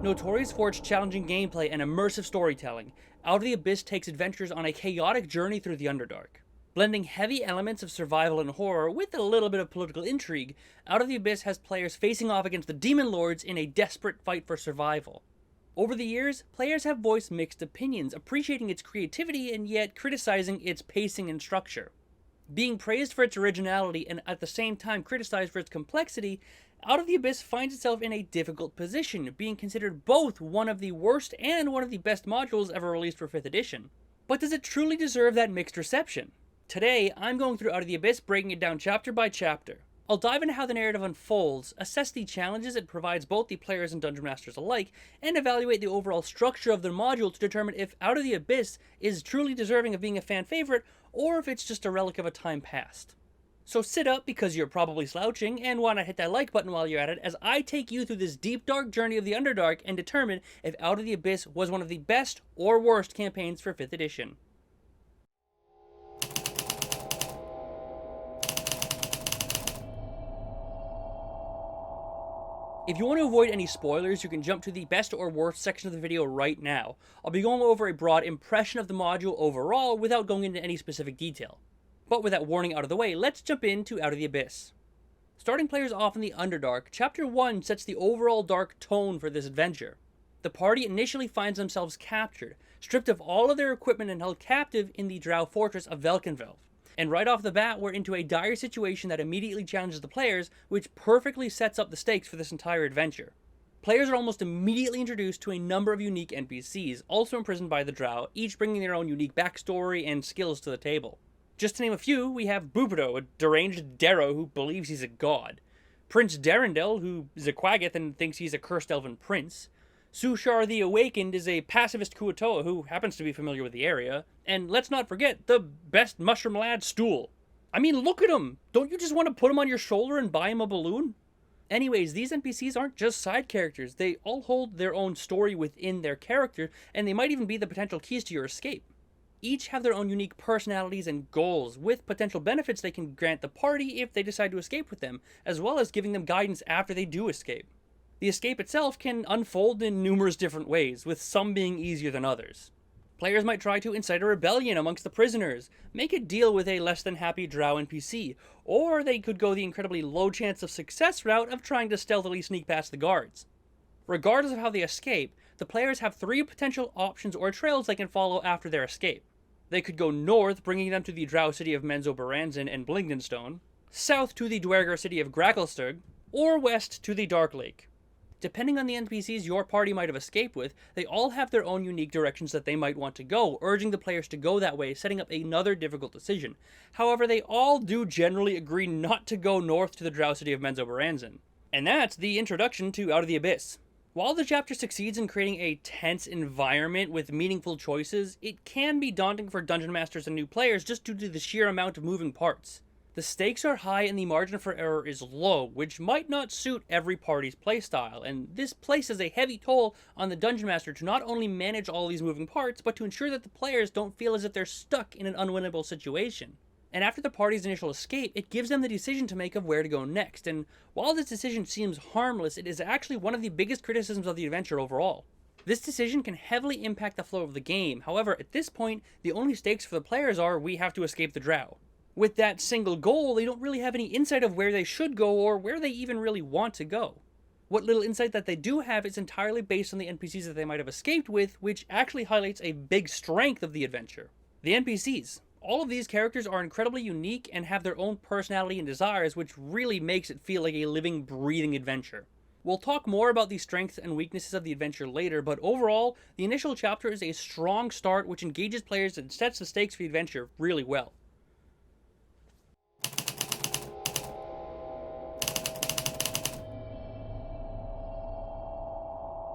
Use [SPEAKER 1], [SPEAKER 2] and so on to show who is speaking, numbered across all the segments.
[SPEAKER 1] Notorious for its challenging gameplay and immersive storytelling, Out of the Abyss takes adventurers on a chaotic journey through the Underdark. Blending heavy elements of survival and horror with a little bit of political intrigue, Out of the Abyss has players facing off against the Demon Lords in a desperate fight for survival. Over the years, players have voiced mixed opinions, appreciating its creativity and yet criticizing its pacing and structure. Being praised for its originality and at the same time criticized for its complexity, Out of the Abyss finds itself in a difficult position, being considered both one of the worst and one of the best modules ever released for 5th edition. But does it truly deserve that mixed reception? Today, I'm going through Out of the Abyss, breaking it down chapter by chapter. I'll dive into how the narrative unfolds, assess the challenges it provides both the players and Dungeon Masters alike, and evaluate the overall structure of the module to determine if Out of the Abyss is truly deserving of being a fan favorite, or if it's just a relic of a time past. So sit up, because you're probably slouching, and why not hit that like button while you're at it, as I take you through this deep dark journey of the Underdark and determine if Out of the Abyss was one of the best or worst campaigns for 5th edition. If you want to avoid any spoilers, you can jump to the best or worst section of the video right now. I'll be going over a broad impression of the module overall without going into any specific detail. But with that warning out of the way, let's jump into Out of the Abyss. Starting players off in the Underdark, Chapter 1 sets the overall dark tone for this adventure. The party initially finds themselves captured, stripped of all of their equipment and held captive in the Drow fortress of Velkenvelv. And right off the bat, we're into a dire situation that immediately challenges the players, which perfectly sets up the stakes for this entire adventure. Players are almost immediately introduced to a number of unique NPCs, also imprisoned by the Drow, each bringing their own unique backstory and skills to the table. Just to name a few, we have Bubido, a deranged Darrow who believes he's a god, Prince Darendel, who is a Quaggoth and thinks he's a cursed elven prince, Sushar the Awakened is a pacifist Kuatoa who happens to be familiar with the area, and let's not forget the best mushroom lad, Stool. I mean, look at him! Don't you just want to put him on your shoulder and buy him a balloon? Anyways, these NPCs aren't just side characters, they all hold their own story within their character, and they might even be the potential keys to your escape. Each have their own unique personalities and goals, with potential benefits they can grant the party if they decide to escape with them, as well as giving them guidance after they do escape. The escape itself can unfold in numerous different ways, with some being easier than others. Players might try to incite a rebellion amongst the prisoners, make a deal with a less than happy Drow NPC, or they could go the incredibly low chance of success route of trying to stealthily sneak past the guards. Regardless of how they escape, the players have 3 potential options or trails they can follow after their escape. They could go north, bringing them to the Drow city of Menzoberranzan and Blingdenstone, south to the Dwergar city of Gracklstugh, or west to the Darklake. Depending on the NPCs your party might have escaped with, they all have their own unique directions that they might want to go, urging the players to go that way, setting up another difficult decision. However, they all do generally agree not to go north to the Drow city of Menzoberranzan. And that's the introduction to Out of the Abyss. While the chapter succeeds in creating a tense environment with meaningful choices, it can be daunting for dungeon masters and new players just due to the sheer amount of moving parts. The stakes are high and the margin for error is low, which might not suit every party's playstyle, and this places a heavy toll on the Dungeon Master to not only manage all these moving parts, but to ensure that the players don't feel as if they're stuck in an unwinnable situation. And after the party's initial escape, it gives them the decision to make of where to go next, and while this decision seems harmless, it is actually one of the biggest criticisms of the adventure overall. This decision can heavily impact the flow of the game, however, at this point, the only stakes for the players are we have to escape the Drow. With that single goal, they don't really have any insight of where they should go or where they even really want to go. What little insight that they do have is entirely based on the NPCs that they might have escaped with, which actually highlights a big strength of the adventure. The NPCs. All of these characters are incredibly unique and have their own personality and desires, which really makes it feel like a living, breathing adventure. We'll talk more about the strengths and weaknesses of the adventure later, but overall, the initial chapter is a strong start which engages players and sets the stakes for the adventure really well.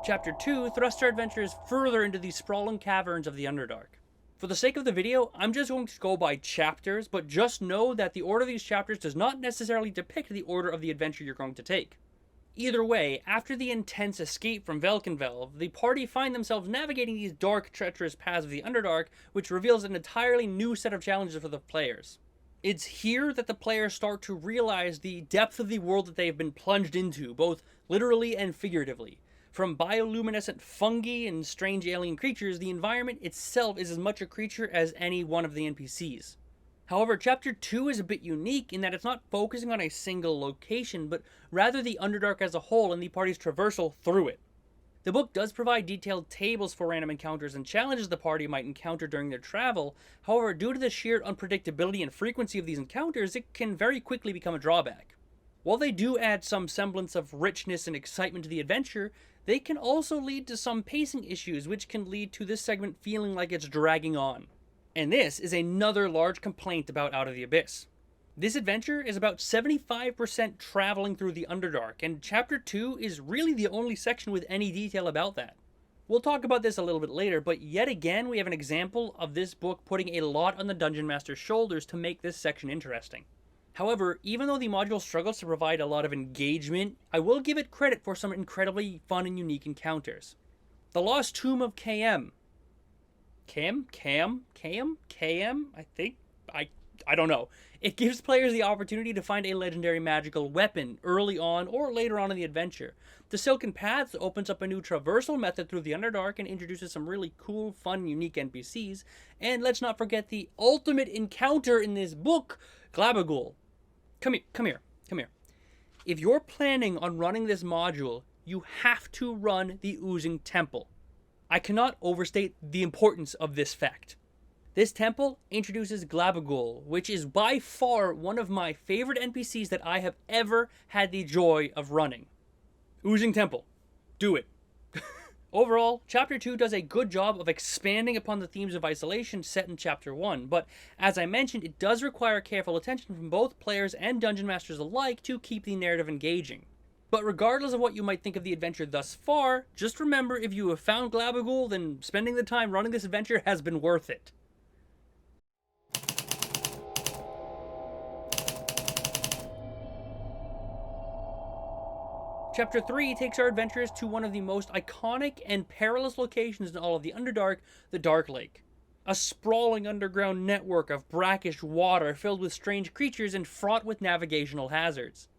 [SPEAKER 1] Chapter 2 thrusts our adventurers further into the sprawling caverns of the Underdark. For the sake of the video, I'm just going to go by chapters, but just know that the order of these chapters does not necessarily depict the order of the adventure you're going to take. Either way, after the intense escape from Velkenvelv, the party find themselves navigating these dark, treacherous paths of the Underdark, which reveals an entirely new set of challenges for the players. It's here that the players start to realize the depth of the world that they have been plunged into, both literally and figuratively. From bioluminescent fungi and strange alien creatures, the environment itself is as much a creature as any one of the NPCs. However, Chapter 2 is a bit unique in that it's not focusing on a single location, but rather the Underdark as a whole and the party's traversal through it. The book does provide detailed tables for random encounters and challenges the party might encounter during their travel. However, due to the sheer unpredictability and frequency of these encounters, it can very quickly become a drawback. While they do add some semblance of richness and excitement to the adventure, they can also lead to some pacing issues, which can lead to this segment feeling like it's dragging on. And this is another large complaint about Out of the Abyss. This adventure is about 75% traveling through the Underdark, and Chapter 2 is really the only section with any detail about that. We'll talk about this a little bit later, but yet again we have an example of this book putting a lot on the Dungeon Master's shoulders to make this section interesting. However, even though the module struggles to provide a lot of engagement, I will give it credit for some incredibly fun and unique encounters. The Lost Tomb of KM. KM? I don't know. It gives players the opportunity to find a legendary magical weapon early on or later on in the adventure. The Silken Paths opens up a new traversal method through the Underdark and introduces some really cool, fun, unique NPCs. And let's not forget the ultimate encounter in this book, Glabagool. Come here. If you're planning on running this module, you have to run the Oozing Temple. I cannot overstate the importance of this fact. This temple introduces Glabagool, which is by far one of my favorite NPCs that I have ever had the joy of running. Oozing Temple. Do it. Overall, Chapter 2 does a good job of expanding upon the themes of isolation set in Chapter 1, but as I mentioned, it does require careful attention from both players and Dungeon Masters alike to keep the narrative engaging. But regardless of what you might think of the adventure thus far, just remember if you have found Glabagool, then spending the time running this adventure has been worth it. Chapter 3 takes our adventurers to one of the most iconic and perilous locations in all of the Underdark, the Darklake. A sprawling underground network of brackish water filled with strange creatures and fraught with navigational hazards.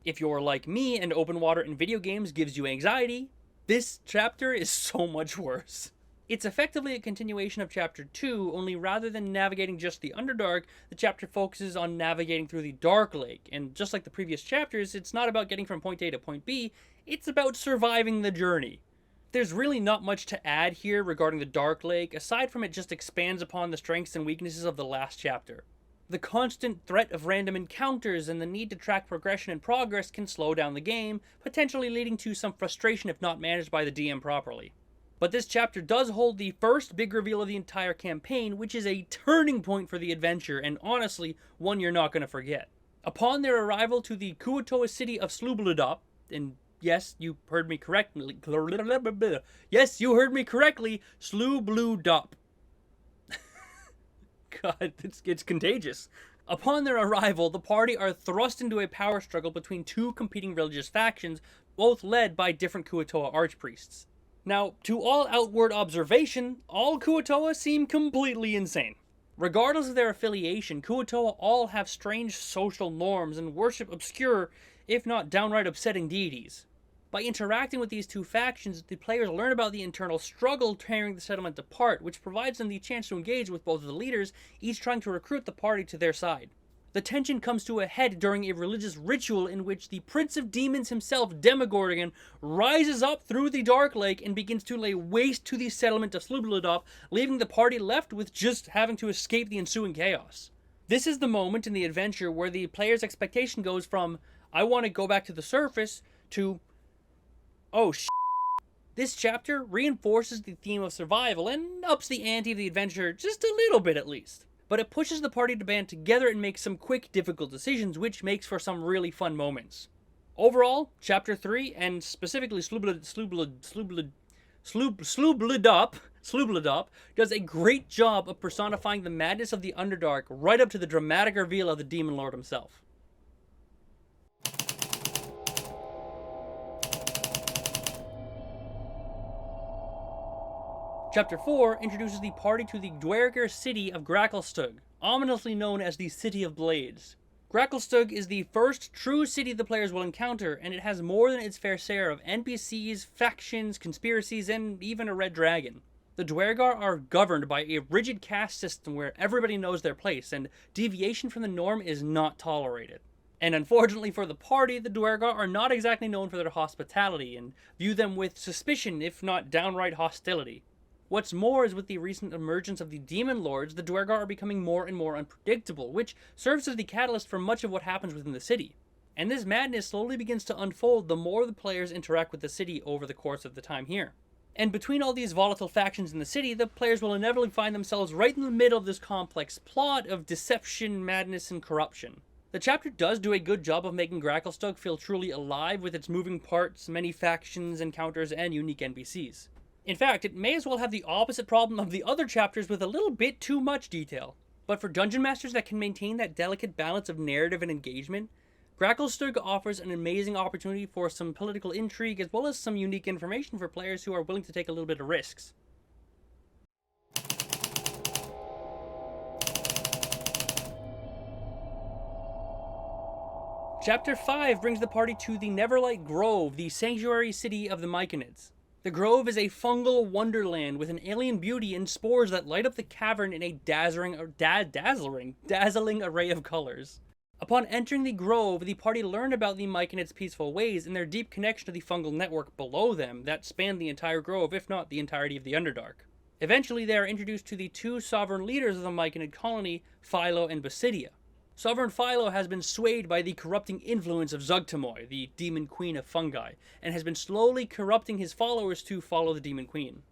[SPEAKER 1] If you're like me and open water in video games gives you anxiety, this chapter is so much worse. It's effectively a continuation of Chapter 2, only rather than navigating just the Underdark, the chapter focuses on navigating through the Darklake, and just like the previous chapters, it's not about getting from point A to point B, it's about surviving the journey. There's really not much to add here regarding the Darklake, aside from it just expands upon the strengths and weaknesses of the last chapter. The constant threat of random encounters and the need to track progression and progress can slow down the game, potentially leading to some frustration if not managed by the DM properly. But this chapter does hold the first big reveal of the entire campaign, which is a turning point for the adventure, and honestly, one you're not going to forget. Upon their arrival to the Kuo-toa city of Slubladop, and yes, you heard me correctly, Slubladop. God, it's contagious. Upon their arrival, the party are thrust into a power struggle between two competing religious factions, both led by different Kuo-toa archpriests. Now, to all outward observation, all Kuo-toa seem completely insane. Regardless of their affiliation, Kuo-toa all have strange social norms and worship obscure, if not downright upsetting deities. By interacting with these two factions, the players learn about the internal struggle tearing the settlement apart, which provides them the chance to engage with both of the leaders, each trying to recruit the party to their side. The tension comes to a head during a religious ritual in which the Prince of Demons himself, Demogorgon, rises up through the Darklake and begins to lay waste to the settlement of Slubladop, leaving the party left with just having to escape the ensuing chaos. This is the moment in the adventure where the player's expectation goes from, I want to go back to the surface, to, oh sh**. This chapter reinforces the theme of survival and ups the ante of the adventure just a little bit at least. But it pushes the party to band together and make some quick, difficult decisions, which makes for some really fun moments. Overall, Chapter 3, and specifically Slubladop, does a great job of personifying the madness of the Underdark right up to the dramatic reveal of the Demon Lord himself. Chapter 4 introduces the party to the Dwerger city of Gracklstugh, ominously known as the City of Blades. Gracklstugh is the first true city the players will encounter, and it has more than its fair share of NPCs, factions, conspiracies, and even a red dragon. The Duergar are governed by a rigid caste system where everybody knows their place, and deviation from the norm is not tolerated. And unfortunately for the party, the Duergar are not exactly known for their hospitality, and view them with suspicion, if not downright hostility. What's more is with the recent emergence of the Demon Lords, the Duergar are becoming more and more unpredictable, which serves as the catalyst for much of what happens within the city. And this madness slowly begins to unfold the more the players interact with the city over the course of the time here. And between all these volatile factions in the city, the players will inevitably find themselves right in the middle of this complex plot of deception, madness, and corruption. The chapter does do a good job of making Gracklstugh feel truly alive with its moving parts, many factions, encounters, and unique NPCs. In fact, it may as well have the opposite problem of the other chapters with a little bit too much detail. But for dungeon masters that can maintain that delicate balance of narrative and engagement, Gracklstugh offers an amazing opportunity for some political intrigue as well as some unique information for players who are willing to take a little bit of risks. Chapter 5 brings the party to the Neverlight Grove, the sanctuary city of the Myconids. The Grove is a fungal wonderland with an alien beauty and spores that light up the cavern in a dazzling array of colors. Upon entering the Grove, the party learned about the Myconids' peaceful ways and their deep connection to the fungal network below them that spanned the entire Grove, if not the entirety of the Underdark. Eventually, they are introduced to the two sovereign leaders of the Myconid colony, Philo and Basidia. Sovereign Philo has been swayed by the corrupting influence of Zugtamoy, the demon queen of fungi, and has been slowly corrupting his followers to follow the demon queen.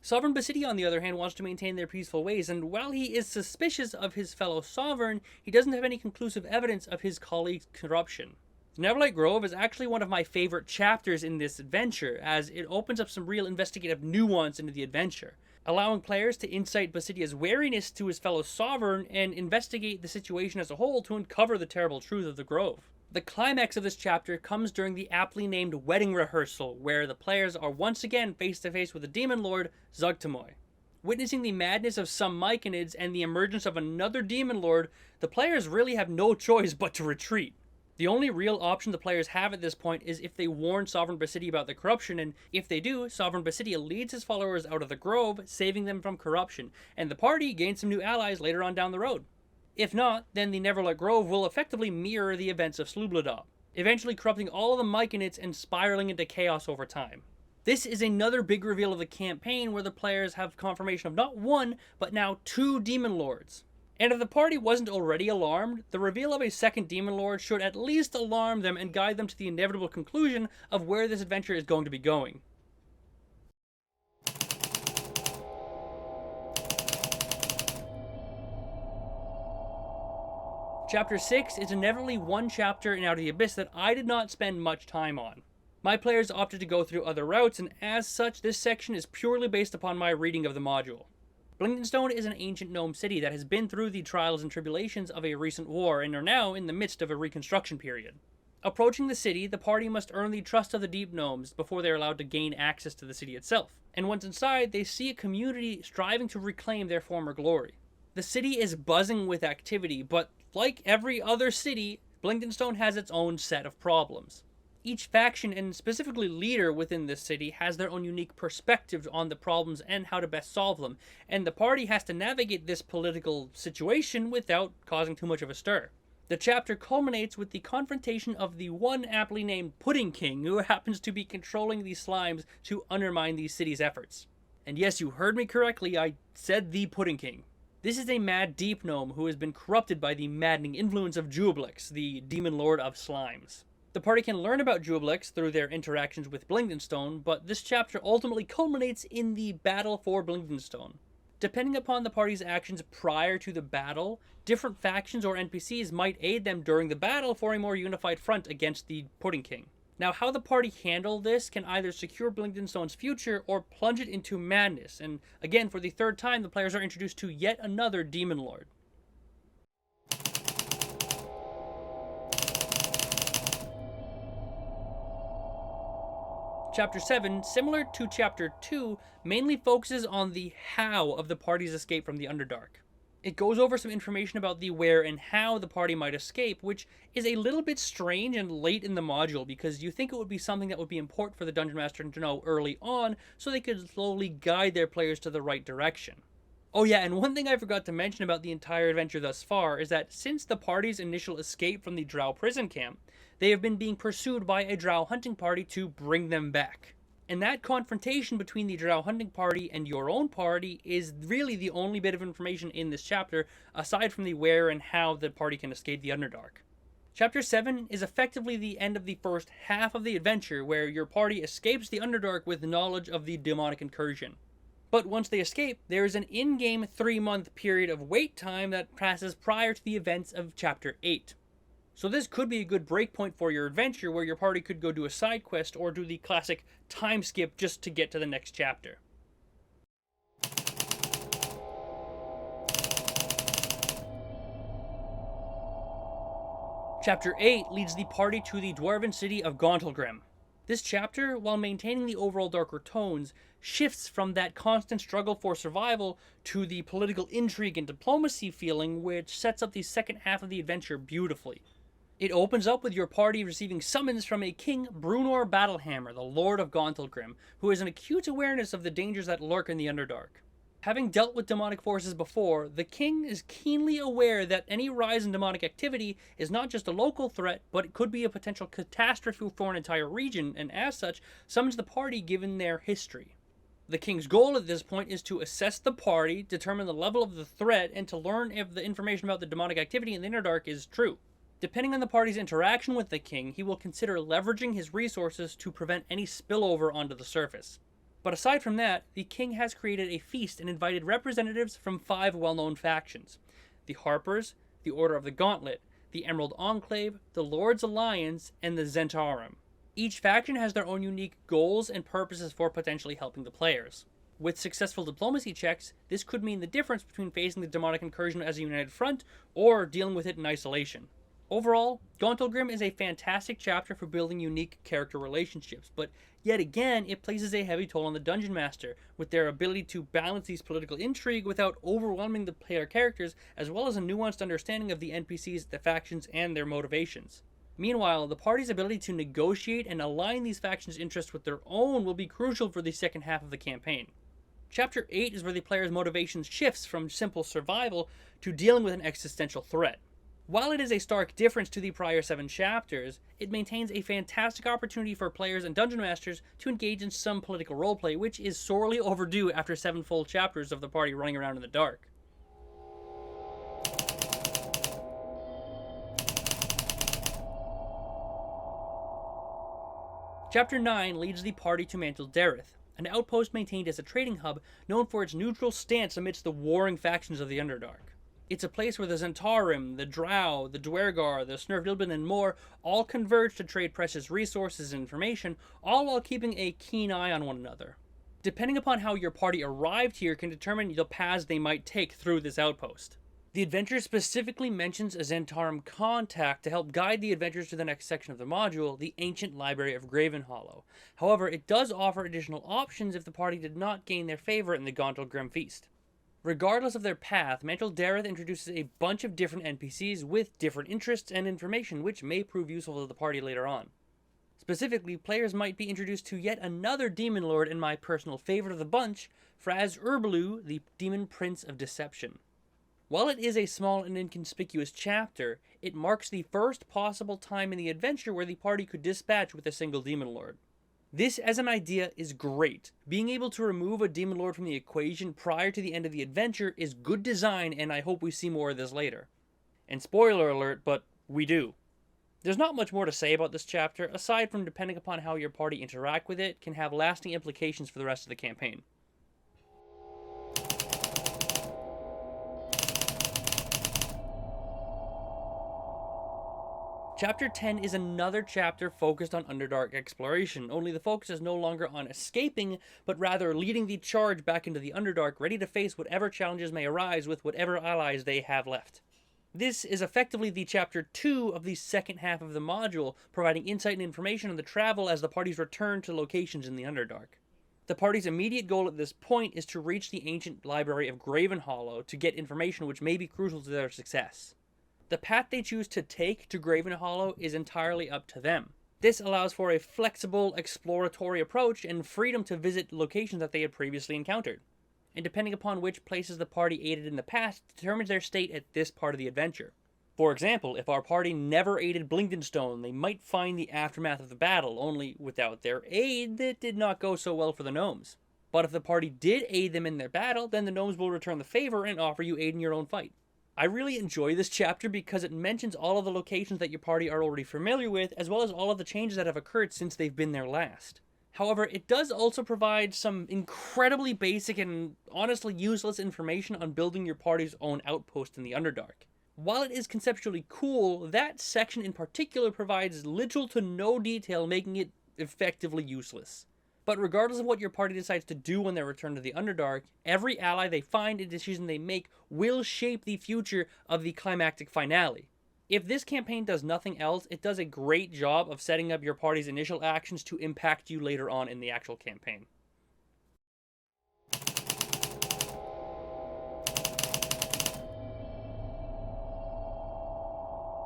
[SPEAKER 1] Sovereign Basidia, on the other hand, wants to maintain their peaceful ways, and while he is suspicious of his fellow sovereign, he doesn't have any conclusive evidence of his colleague's corruption. The Neverlight Grove is actually one of my favorite chapters in this adventure, as it opens up some real investigative nuance into the adventure, allowing players to insight Basidia's wariness to his fellow sovereign and investigate the situation as a whole to uncover the terrible truth of the Grove. The climax of this chapter comes during the aptly named wedding rehearsal, where the players are once again face to face with the demon lord, Zugtamoy. Witnessing the madness of some Myconids and the emergence of another demon lord, the players really have no choice but to retreat. The only real option the players have at this point is if they warn Sovereign Basidia about the corruption, and if they do, Sovereign Basidia leads his followers out of the Grove, saving them from corruption, and the party gains some new allies later on down the road. If not, then the Neverlight Grove will effectively mirror the events of Slubladab, eventually corrupting all of the Myconids and spiraling into chaos over time. This is another big reveal of the campaign where the players have confirmation of not one, but now two Demon Lords. And if the party wasn't already alarmed, the reveal of a second Demon Lord should at least alarm them and guide them to the inevitable conclusion of where this adventure is going to be going. Chapter 6 is inevitably one chapter in Out of the Abyss that I did not spend much time on. My players opted to go through other routes, and as such, this section is purely based upon my reading of the module. Blingdenstone is an ancient gnome city that has been through the trials and tribulations of a recent war and are now in the midst of a reconstruction period. Approaching the city, the party must earn the trust of the deep gnomes before they are allowed to gain access to the city itself. And once inside, they see a community striving to reclaim their former glory. The city is buzzing with activity, but like every other city, Blingdenstone has its own set of problems. Each faction, and specifically leader within this city, has their own unique perspectives on the problems and how to best solve them, and the party has to navigate this political situation without causing too much of a stir. The chapter culminates with the confrontation of the one aptly named Pudding King, who happens to be controlling these slimes to undermine the city's efforts. And yes, you heard me correctly, I said the Pudding King. This is a mad deep gnome who has been corrupted by the maddening influence of Juoblix, the demon lord of slimes. The party can learn about Juoblix through their interactions with Blingdenstone, but this chapter ultimately culminates in the battle for Blingdenstone. Depending upon the party's actions prior to the battle, different factions or NPCs might aid them during the battle for a more unified front against the Pudding King. Now, how the party handle this can either secure Blingdenstone's future or plunge it into madness, and again, for the third time, the players are introduced to yet another Demon Lord. Chapter 7, similar to Chapter 2, mainly focuses on the how of the party's escape from the Underdark. It goes over some information about the where and how the party might escape, which is a little bit strange and late in the module because you think it would be something that would be important for the Dungeon Master to know early on so they could slowly guide their players to the right direction. Oh yeah, and one thing I forgot to mention about the entire adventure thus far is that since the party's initial escape from the Drow prison camp, they have been being pursued by a Drow hunting party to bring them back. And that confrontation between the Drow hunting party and your own party is really the only bit of information in this chapter, aside from the where and how the party can escape the Underdark. Chapter 7 is effectively the end of the first half of the adventure, where your party escapes the Underdark with knowledge of the demonic incursion. But once they escape, there is an in-game 3-month period of wait time that passes prior to the events of Chapter 8. So this could be a good breakpoint for your adventure, where your party could go do a side quest or do the classic time skip just to get to the next chapter. Chapter 8 leads the party to the dwarven city of Gauntlgrym. This chapter, while maintaining the overall darker tones, shifts from that constant struggle for survival to the political intrigue and diplomacy feeling, which sets up the second half of the adventure beautifully. It opens up with your party receiving summons from a King Brunor Battlehammer, the Lord of Gauntlgrym, who has an acute awareness of the dangers that lurk in the Underdark. Having dealt with demonic forces before, the king is keenly aware that any rise in demonic activity is not just a local threat, but it could be a potential catastrophe for an entire region, and as such, summons the party given their history. The king's goal at this point is to assess the party, determine the level of the threat, and to learn if the information about the demonic activity in the Underdark is true. Depending on the party's interaction with the king, he will consider leveraging his resources to prevent any spillover onto the surface. But aside from that, the king has created a feast and invited representatives from 5 well-known factions: the Harpers, the Order of the Gauntlet, the Emerald Enclave, the Lord's Alliance, and the Zhentarim. Each faction has their own unique goals and purposes for potentially helping the players. With successful diplomacy checks, this could mean the difference between facing the demonic incursion as a united front or dealing with it in isolation. Overall, Gauntlgrym is a fantastic chapter for building unique character relationships, but yet again, it places a heavy toll on the Dungeon Master, with their ability to balance these political intrigue without overwhelming the player characters, as well as a nuanced understanding of the NPCs, the factions, and their motivations. Meanwhile, the party's ability to negotiate and align these factions' interests with their own will be crucial for the second half of the campaign. Chapter 8 is where the player's motivation shifts from simple survival to dealing with an existential threat. While it is a stark difference to the prior 7 chapters, it maintains a fantastic opportunity for players and dungeon masters to engage in some political roleplay, which is sorely overdue after 7 full chapters of the party running around in the dark. Chapter 9 leads the party to Mantol-Derith, an outpost maintained as a trading hub known for its neutral stance amidst the warring factions of the Underdark. It's a place where the Zhentarim, the Drow, the Duergar, the Snurfdilbin, and more all converge to trade precious resources and information, all while keeping a keen eye on one another. Depending upon how your party arrived here can determine the paths they might take through this outpost. The adventure specifically mentions a Zhentarim contact to help guide the adventurers to the next section of the module, the Ancient Library of Gravenhollow. However, it does offer additional options if the party did not gain their favor in the Gauntlgrym feast. Regardless of their path, Mantol-Derith introduces a bunch of different NPCs with different interests and information, which may prove useful to the party later on. Specifically, players might be introduced to yet another Demon Lord and my personal favorite of the bunch, Fraz Urbelu, the Demon Prince of Deception. While it is a small and inconspicuous chapter, it marks the first possible time in the adventure where the party could dispatch with a single Demon Lord. This as an idea is great. Being able to remove a Demon Lord from the equation prior to the end of the adventure is good design, and I hope we see more of this later. And spoiler alert, but we do. There's not much more to say about this chapter, aside from depending upon how your party interact with it can have lasting implications for the rest of the campaign. Chapter 10 is another chapter focused on Underdark exploration, only the focus is no longer on escaping, but rather leading the charge back into the Underdark, ready to face whatever challenges may arise with whatever allies they have left. This is effectively the Chapter 2 of the second half of the module, providing insight and information on the travel as the parties return to locations in the Underdark. The party's immediate goal at this point is to reach the ancient library of Gravenhollow to get information which may be crucial to their success. The path they choose to take to Gravenhollow is entirely up to them. This allows for a flexible, exploratory approach and freedom to visit locations that they had previously encountered. And depending upon which places the party aided in the past determines their state at this part of the adventure. For example, if our party never aided Blingdenstone, they might find the aftermath of the battle, only without their aid, it did not go so well for the gnomes. But if the party did aid them in their battle, then the gnomes will return the favor and offer you aid in your own fight. I really enjoy this chapter because it mentions all of the locations that your party are already familiar with, as well as all of the changes that have occurred since they've been there last. However, it does also provide some incredibly basic and honestly useless information on building your party's own outpost in the Underdark. While it is conceptually cool, that section in particular provides little to no detail, making it effectively useless. But regardless of what your party decides to do when they return to the Underdark, every ally they find and decision they make will shape the future of the climactic finale. If this campaign does nothing else, it does a great job of setting up your party's initial actions to impact you later on in the actual campaign.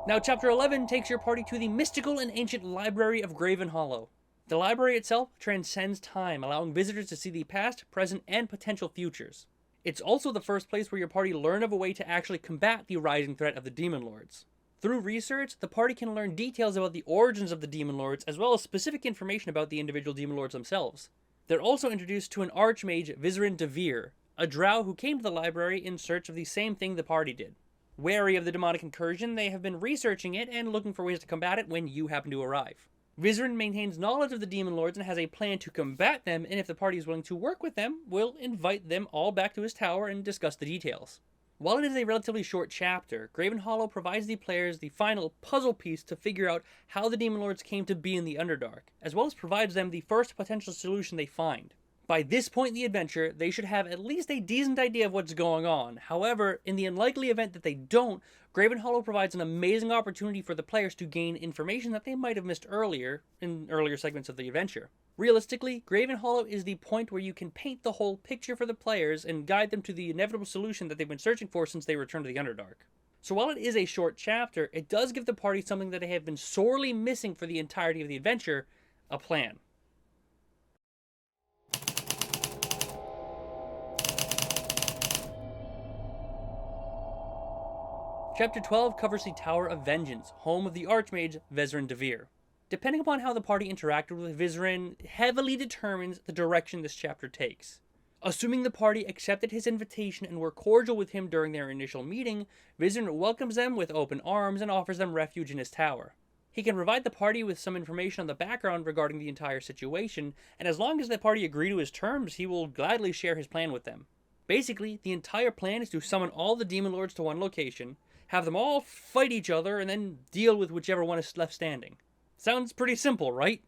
[SPEAKER 1] Now, Chapter 11 takes your party to the mystical and ancient library of Gravenhollow. The library itself transcends time, allowing visitors to see the past, present, and potential futures. It's also the first place where your party learn of a way to actually combat the rising threat of the Demon Lords. Through research, the party can learn details about the origins of the Demon Lords, as well as specific information about the individual Demon Lords themselves. They're also introduced to an archmage, Vizrin, a drow who came to the library in search of the same thing the party did. Wary of the demonic incursion, they have been researching it and looking for ways to combat it when you happen to arrive. Vizrin maintains knowledge of the Demon Lords and has a plan to combat them, and if the party is willing to work with them, will invite them all back to his tower and discuss the details. While it is a relatively short chapter, Gravenhollow provides the players the final puzzle piece to figure out how the Demon Lords came to be in the Underdark, as well as provides them the first potential solution they find. By this point in the adventure, they should have at least a decent idea of what's going on. However, in the unlikely event that they don't, Gravenhollow provides an amazing opportunity for the players to gain information that they might have missed earlier, in earlier segments of the adventure. Realistically, Gravenhollow is the point where you can paint the whole picture for the players and guide them to the inevitable solution that they've been searching for since they returned to the Underdark. So while it is a short chapter, it does give the party something that they have been sorely missing for the entirety of the adventure: a plan. Chapter 12 covers the Tower of Vengeance, home of the Archmage Vizrin. Depending upon how the party interacted with Vizrin heavily determines the direction this chapter takes. Assuming the party accepted his invitation and were cordial with him during their initial meeting, Vizrin welcomes them with open arms and offers them refuge in his tower. He can provide the party with some information on the background regarding the entire situation, and as long as the party agree to his terms, he will gladly share his plan with them. Basically, the entire plan is to summon all the Demon Lords to one location, have them all fight each other, and then deal with whichever one is left standing. Sounds pretty simple, right?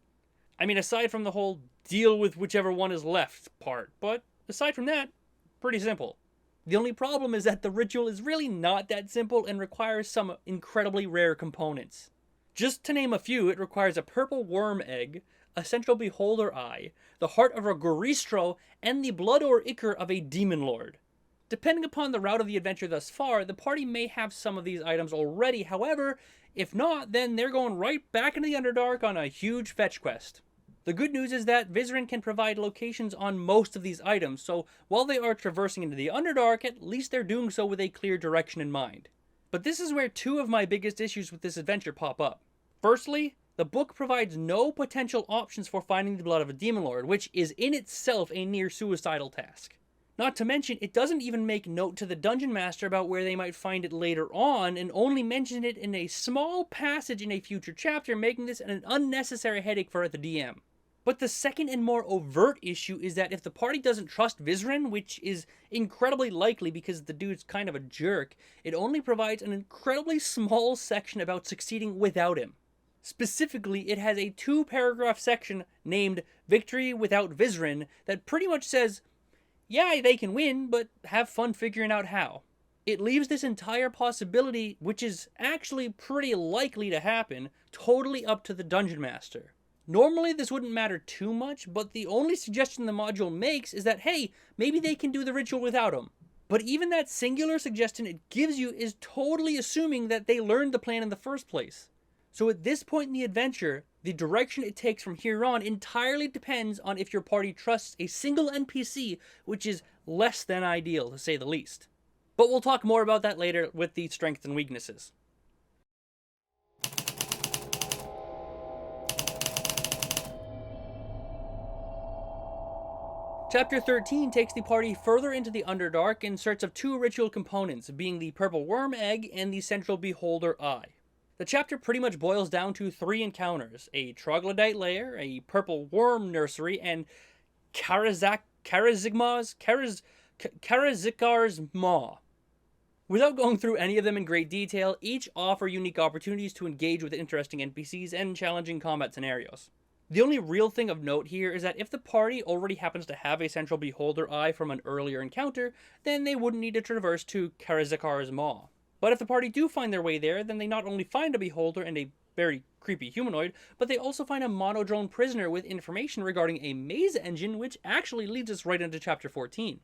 [SPEAKER 1] I mean, aside from the whole deal with whichever one is left part, but aside from that, pretty simple. The only problem is that the ritual is really not that simple and requires some incredibly rare components. Just to name a few, it requires a purple worm egg, a central beholder eye, the heart of a Goristro, and the blood or ichor of a Demon Lord. Depending upon the route of the adventure thus far, the party may have some of these items already. However, if not, then they're going right back into the Underdark on a huge fetch quest. The good news is that Vizrin can provide locations on most of these items, so while they are traversing into the Underdark, at least they're doing so with a clear direction in mind. But this is where two of my biggest issues with this adventure pop up. Firstly, the book provides no potential options for finding the blood of a Demon Lord, which is in itself a near suicidal task. Not to mention, it doesn't even make note to the Dungeon Master about where they might find it later on, and only mention it in a small passage in a future chapter, making this an unnecessary headache for the DM. But the second and more overt issue is that if the party doesn't trust Vizrin, which is incredibly likely because the dude's kind of a jerk, it only provides an incredibly small section about succeeding without him. Specifically, it has a 2-paragraph section named Victory Without Vizrin that pretty much says, yeah, they can win, but have fun figuring out how. It leaves this entire possibility, which is actually pretty likely to happen, totally up to the Dungeon Master. Normally this wouldn't matter too much, but the only suggestion the module makes is that, hey, maybe they can do the ritual without him. But even that singular suggestion it gives you is totally assuming that they learned the plan in the first place. So at this point in the adventure, the direction it takes from here on entirely depends on if your party trusts a single NPC, which is less than ideal to say the least. But we'll talk more about that later with the strengths and weaknesses. Chapter 13 takes the party further into the Underdark in search of two ritual components, being the purple worm egg and the central beholder eye. The chapter pretty much boils down to 3 encounters: a troglodyte lair, a purple worm nursery, and Karazikkar's maw. Without going through any of them in great detail, each offer unique opportunities to engage with interesting NPCs and challenging combat scenarios. The only real thing of note here is that if the party already happens to have a central beholder eye from an earlier encounter, then they wouldn't need to traverse to Karazikkar's maw. But if the party do find their way there, then they not only find a beholder and a very creepy humanoid, but they also find a monodrone prisoner with information regarding a maze engine, which actually leads us right into Chapter 14.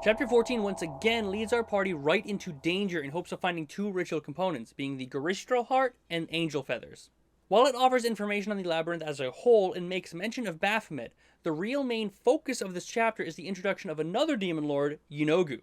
[SPEAKER 1] Chapter 14 once again leads our party right into danger in hopes of finding 2 ritual components, being the Gracklstugh heart and angel feathers. While it offers information on the Labyrinth as a whole and makes mention of Baphomet, the real main focus of this chapter is the introduction of another demon lord, Yeenoghu.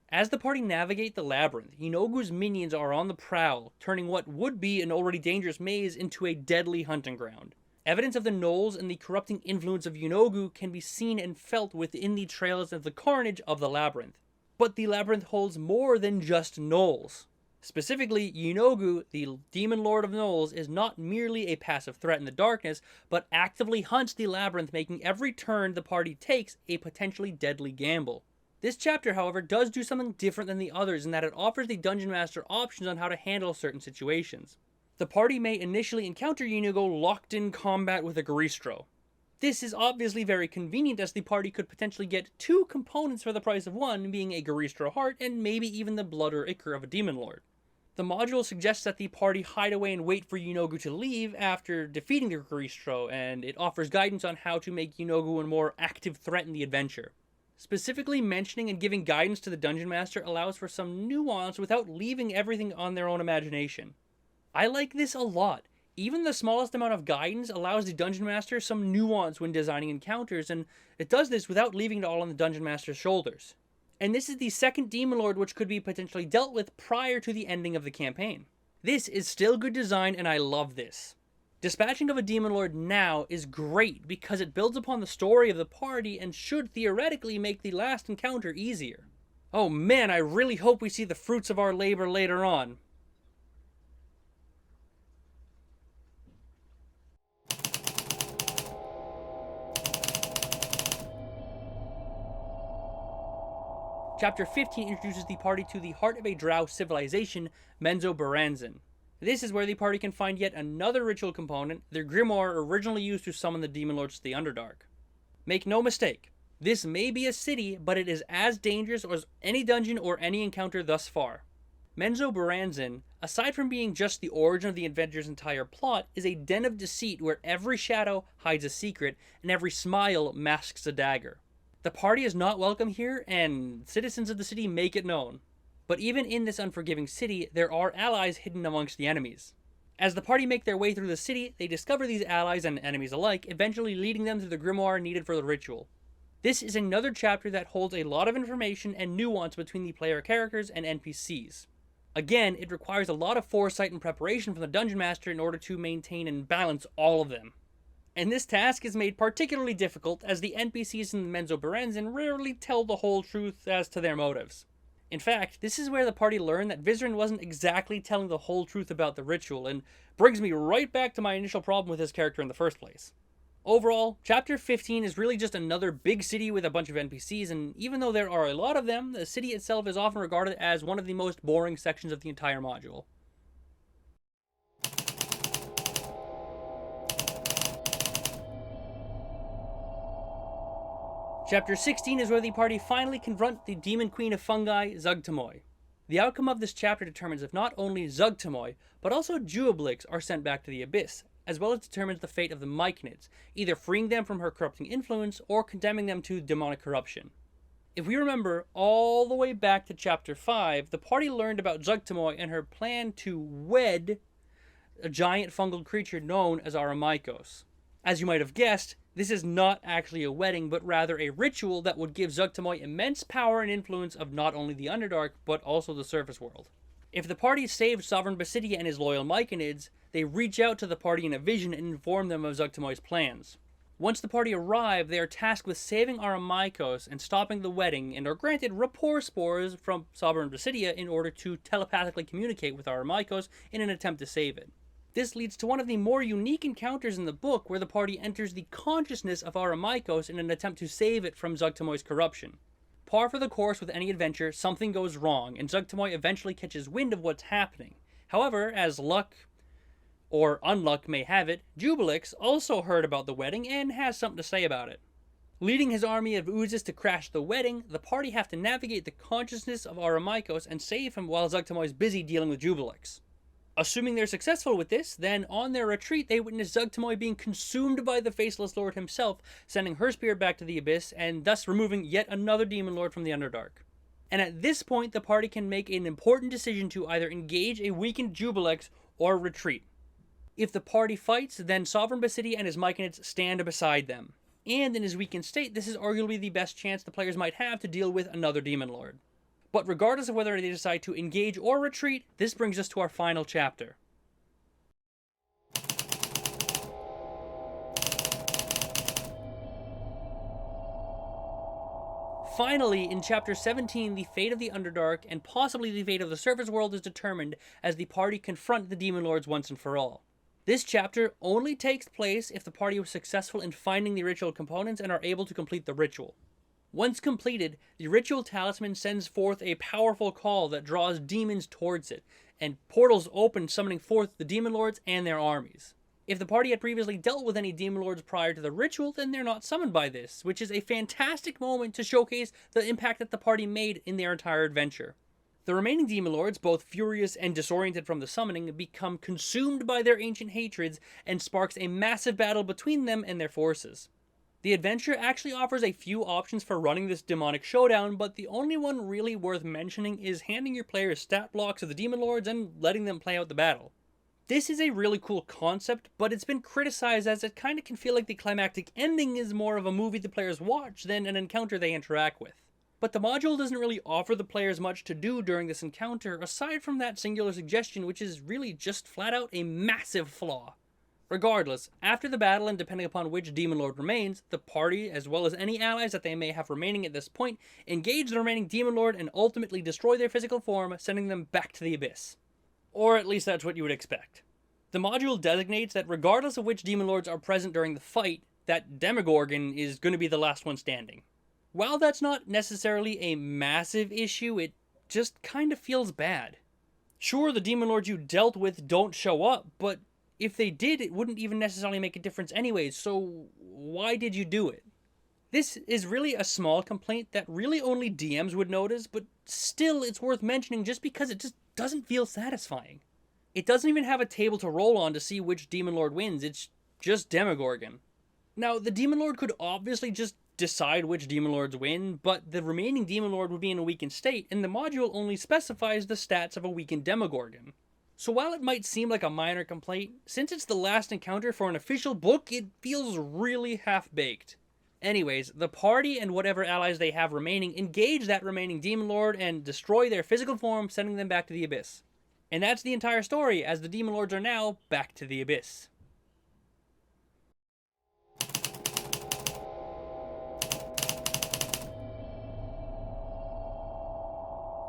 [SPEAKER 1] As the party navigate the Labyrinth, Yeenoghu's minions are on the prowl, turning what would be an already dangerous maze into a deadly hunting ground. Evidence of the gnolls and the corrupting influence of Yeenoghu can be seen and felt within the trails of the carnage of the Labyrinth. But the Labyrinth holds more than just gnolls. Specifically, Yeenoghu, the demon lord of gnolls, is not merely a passive threat in the darkness, but actively hunts the Labyrinth, making every turn the party takes a potentially deadly gamble. This chapter, however, does do something different than the others in that it offers the Dungeon Master options on how to handle certain situations. The party may initially encounter Yeenoghu locked in combat with a Gracklstugh. This is obviously very convenient, as the party could potentially get 2 components for the price of 1, being a Gracklstugh heart and maybe even the blood or ichor of a demon lord. The module suggests that the party hide away and wait for Yeenoghu to leave after defeating the Gracklstugh, and it offers guidance on how to make Yeenoghu a more active threat in the adventure. Specifically mentioning and giving guidance to the Dungeon Master allows for some nuance without leaving everything on their own imagination. I like this a lot. Even the smallest amount of guidance allows the Dungeon Master some nuance when designing encounters, and it does this without leaving it all on the Dungeon Master's shoulders. And this is the second Demon Lord which could be potentially dealt with prior to the ending of the campaign. This is still good design, and I love this. Dispatching of a Demon Lord now is great because it builds upon the story of the party and should theoretically make the last encounter easier. Oh man, I really hope we see the fruits of our labor later on. Chapter 15 introduces the party to the heart of a Drow civilization, Menzoberranzan. This is where the party can find yet another ritual component, their grimoire originally used to summon the demon lords to the Underdark. Make no mistake, this may be a city, but it is as dangerous as any dungeon or any encounter thus far. Menzoberranzan, aside from being just the origin of the adventure's entire plot, is a den of deceit where every shadow hides a secret and every smile masks a dagger. The party is not welcome here, and citizens of the city make it known. But even in this unforgiving city, there are allies hidden amongst the enemies. As the party make their way through the city, they discover these allies and enemies alike, eventually leading them to the grimoire needed for the ritual. This is another chapter that holds a lot of information and nuance between the player characters and NPCs. Again, it requires a lot of foresight and preparation from the Dungeon Master in order to maintain and balance all of them. And this task is made particularly difficult as the NPCs in Menzoberranzan rarely tell the whole truth as to their motives. In fact, this is where the party learned that Vizrin wasn't exactly telling the whole truth about the ritual, and brings me right back to my initial problem with his character in the first place. Overall, Chapter 15 is really just another big city with a bunch of NPCs, and even though there are a lot of them, the city itself is often regarded as one of the most boring sections of the entire module. Chapter 16 is where the party finally confront the Demon Queen of Fungi, Zugtamoy. The outcome of this chapter determines if not only Zugtamoy, but also Juoblix are sent back to the Abyss, as well as determines the fate of the Myconids, either freeing them from her corrupting influence or condemning them to demonic corruption. If we remember all the way back to Chapter 5, the party learned about Zugtamoy and her plan to wed a giant fungal creature known as Aramikos. As you might have guessed, this is not actually a wedding, but rather a ritual that would give Zugtamoy immense power and influence of not only the Underdark, but also the surface world. If the party saved Sovereign Basidia and his loyal Myconids, they reach out to the party in a vision and inform them of Zugtamoy's plans. Once the party arrive, they are tasked with saving Aramikos and stopping the wedding, and are granted rapport spores from Sovereign Basidia in order to telepathically communicate with Aramikos in an attempt to save it. This leads to one of the more unique encounters in the book, where the party enters the consciousness of Aramikos in an attempt to save it from Zugtamoy's corruption. Par for the course with any adventure, something goes wrong, and Zugtamoy eventually catches wind of what's happening. However, as luck or unluck may have it, Juoblix also heard about the wedding and has something to say about it. Leading his army of oozes to crash the wedding, the party have to navigate the consciousness of Aramikos and save him while Zugtamoy is busy dealing with Juoblix. Assuming they're successful with this, then on their retreat they witness Zugtamoy being consumed by the Faceless Lord himself, sending her spirit back to the Abyss, and thus removing yet another Demon Lord from the Underdark. And at this point, the party can make an important decision to either engage a weakened Juoblix or retreat. If the party fights, then Sovereign Basidia and his Myconids stand beside them. And in his weakened state, this is arguably the best chance the players might have to deal with another Demon Lord. But regardless of whether they decide to engage or retreat, this brings us to our final chapter. Finally, in Chapter 17, the fate of the Underdark and possibly the fate of the surface world is determined as the party confront the Demon Lords once and for all. This chapter only takes place if the party was successful in finding the ritual components and are able to complete the ritual. Once completed, the ritual talisman sends forth a powerful call that draws demons towards it, and portals open, summoning forth the Demon Lords and their armies. If the party had previously dealt with any Demon Lords prior to the ritual, then they're not summoned by this, which is a fantastic moment to showcase the impact that the party made in their entire adventure. The remaining Demon Lords, both furious and disoriented from the summoning, become consumed by their ancient hatreds and sparks a massive battle between them and their forces. The adventure actually offers a few options for running this demonic showdown, but the only one really worth mentioning is handing your players stat blocks of the Demon Lords and letting them play out the battle. This is a really cool concept, but it's been criticized as it kinda can feel like the climactic ending is more of a movie the players watch than an encounter they interact with. But the module doesn't really offer the players much to do during this encounter, aside from that singular suggestion, which is really just flat out a massive flaw. Regardless, after the battle and depending upon which Demon Lord remains, the party, as well as any allies that they may have remaining at this point, engage the remaining Demon Lord and ultimately destroy their physical form, sending them back to the Abyss. Or at least that's what you would expect. The module designates that regardless of which Demon Lords are present during the fight, that Demogorgon is going to be the last one standing. While that's not necessarily a massive issue, it just kind of feels bad. Sure, the Demon Lords you dealt with don't show up, but if they did, it wouldn't even necessarily make a difference anyways, so why did you do it? This is really a small complaint that really only DMs would notice, but still it's worth mentioning just because it just doesn't feel satisfying. It doesn't even have a table to roll on to see which Demon Lord wins, it's just Demogorgon. Now, the Demon Lord could obviously just decide which Demon Lords win, but the remaining Demon Lord would be in a weakened state, and the module only specifies the stats of a weakened Demogorgon. So while it might seem like a minor complaint, since it's the last encounter for an official book, it feels really half-baked. Anyways, the party and whatever allies they have remaining engage that remaining Demon Lord and destroy their physical form, sending them back to the Abyss. And that's the entire story, as the Demon Lords are now back to the Abyss.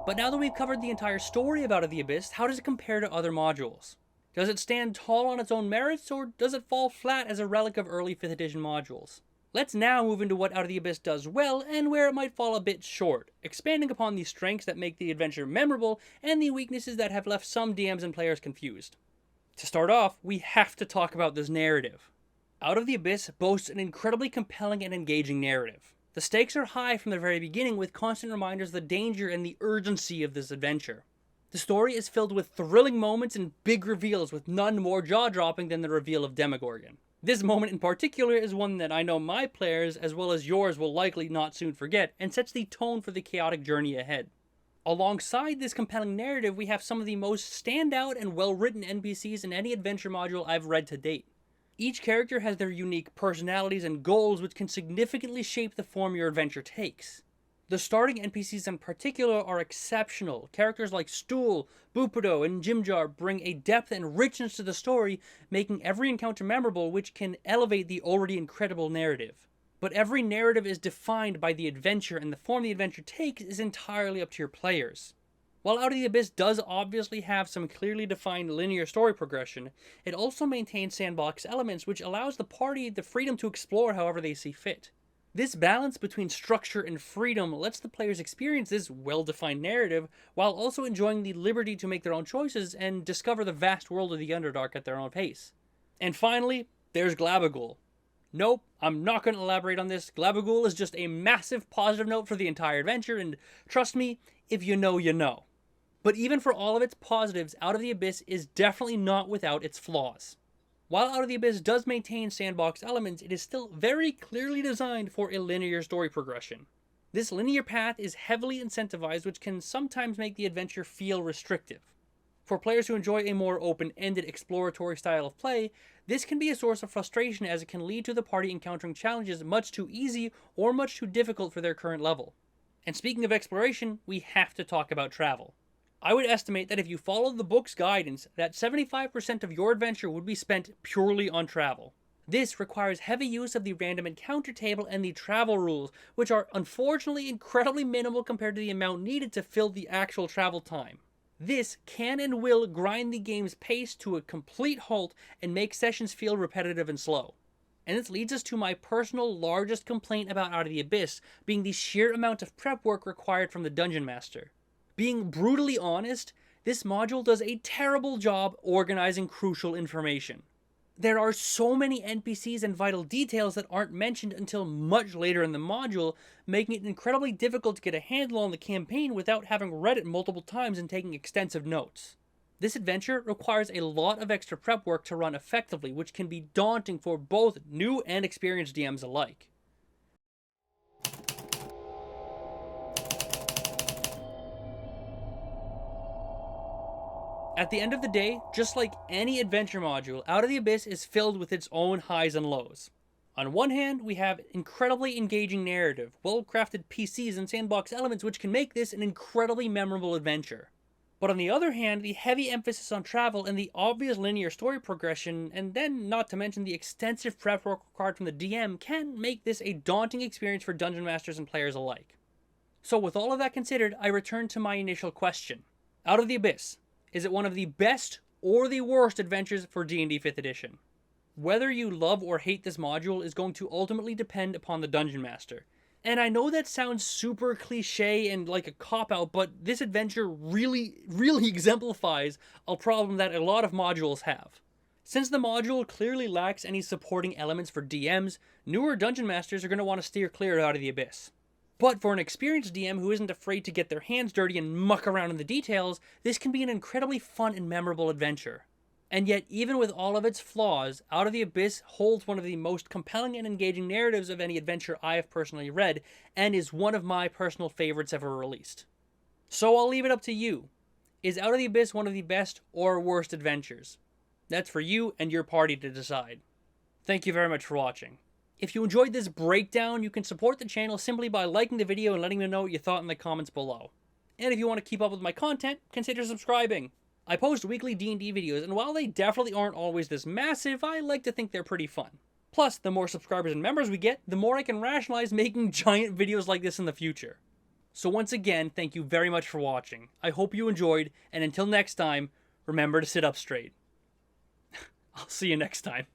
[SPEAKER 1] But now that we've covered the entire story of Out of the Abyss, how does it compare to other modules? Does it stand tall on its own merits, or does it fall flat as a relic of early 5th edition modules? Let's now move into what Out of the Abyss does well, and where it might fall a bit short, expanding upon the strengths that make the adventure memorable, and the weaknesses that have left some DMs and players confused. To start off, we have to talk about this narrative. Out of the Abyss boasts an incredibly compelling and engaging narrative. The stakes are high from the very beginning, with constant reminders of the danger and the urgency of this adventure. The story is filled with thrilling moments and big reveals, with none more jaw-dropping than the reveal of Demogorgon. This moment in particular is one that I know my players, as well as yours, will likely not soon forget, and sets the tone for the chaotic journey ahead. Alongside this compelling narrative, we have some of the most standout and well-written NPCs in any adventure module I've read to date. Each character has their unique personalities and goals, which can significantly shape the form your adventure takes. The starting NPCs in particular are exceptional. Characters like Stool, Bupido, and Jimjar bring a depth and richness to the story, making every encounter memorable, which can elevate the already incredible narrative. But every narrative is defined by the adventure, and the form the adventure takes is entirely up to your players. While Out of the Abyss does obviously have some clearly defined linear story progression, it also maintains sandbox elements, which allows the party the freedom to explore however they see fit. This balance between structure and freedom lets the players experience this well-defined narrative, while also enjoying the liberty to make their own choices and discover the vast world of the Underdark at their own pace. And finally, there's Glabagool. Nope, I'm not going to elaborate on this. Glabagool is just a massive positive note for the entire adventure, and trust me, if you know, you know. But even for all of its positives, Out of the Abyss is definitely not without its flaws. While Out of the Abyss does maintain sandbox elements, it is still very clearly designed for a linear story progression. This linear path is heavily incentivized, which can sometimes make the adventure feel restrictive. For players who enjoy a more open-ended exploratory style of play, this can be a source of frustration, as it can lead to the party encountering challenges much too easy or much too difficult for their current level. And speaking of exploration, we have to talk about travel. I would estimate that if you follow the book's guidance, that 75% of your adventure would be spent purely on travel. This requires heavy use of the random encounter table and the travel rules, which are unfortunately incredibly minimal compared to the amount needed to fill the actual travel time. This can and will grind the game's pace to a complete halt and make sessions feel repetitive and slow. And this leads us to my personal largest complaint about Out of the Abyss, being the sheer amount of prep work required from the Dungeon Master. Being brutally honest, this module does a terrible job organizing crucial information. There are so many NPCs and vital details that aren't mentioned until much later in the module, making it incredibly difficult to get a handle on the campaign without having read it multiple times and taking extensive notes. This adventure requires a lot of extra prep work to run effectively, which can be daunting for both new and experienced DMs alike. At the end of the day, just like any adventure module, Out of the Abyss is filled with its own highs and lows. On one hand, we have incredibly engaging narrative, well-crafted PCs and sandbox elements which can make this an incredibly memorable adventure. But on the other hand, the heavy emphasis on travel and the obvious linear story progression, and then not to mention the extensive prep work required from the DM, can make this a daunting experience for dungeon masters and players alike. So with all of that considered, I return to my initial question. Out of the Abyss, is it one of the best or the worst adventures for D&D 5th edition? Whether you love or hate this module is going to ultimately depend upon the Dungeon Master. And I know that sounds super cliche and like a cop-out, but this adventure really exemplifies a problem that a lot of modules have. Since the module clearly lacks any supporting elements for DMs, newer Dungeon Masters are going to want to steer clear Out of the Abyss. But for an experienced DM who isn't afraid to get their hands dirty and muck around in the details, this can be an incredibly fun and memorable adventure. And yet, even with all of its flaws, Out of the Abyss holds one of the most compelling and engaging narratives of any adventure I have personally read, and is one of my personal favorites ever released. So I'll leave it up to you. Is Out of the Abyss one of the best or worst adventures? That's for you and your party to decide. Thank you very much for watching. If you enjoyed this breakdown, you can support the channel simply by liking the video and letting me know what you thought in the comments below. And if you want to keep up with my content, consider subscribing. I post weekly D&D videos, and while they definitely aren't always this massive, I like to think they're pretty fun. Plus, the more subscribers and members we get, the more I can rationalize making giant videos like this in the future. So once again, thank you very much for watching. I hope you enjoyed, and until next time, remember to sit up straight. I'll see you next time.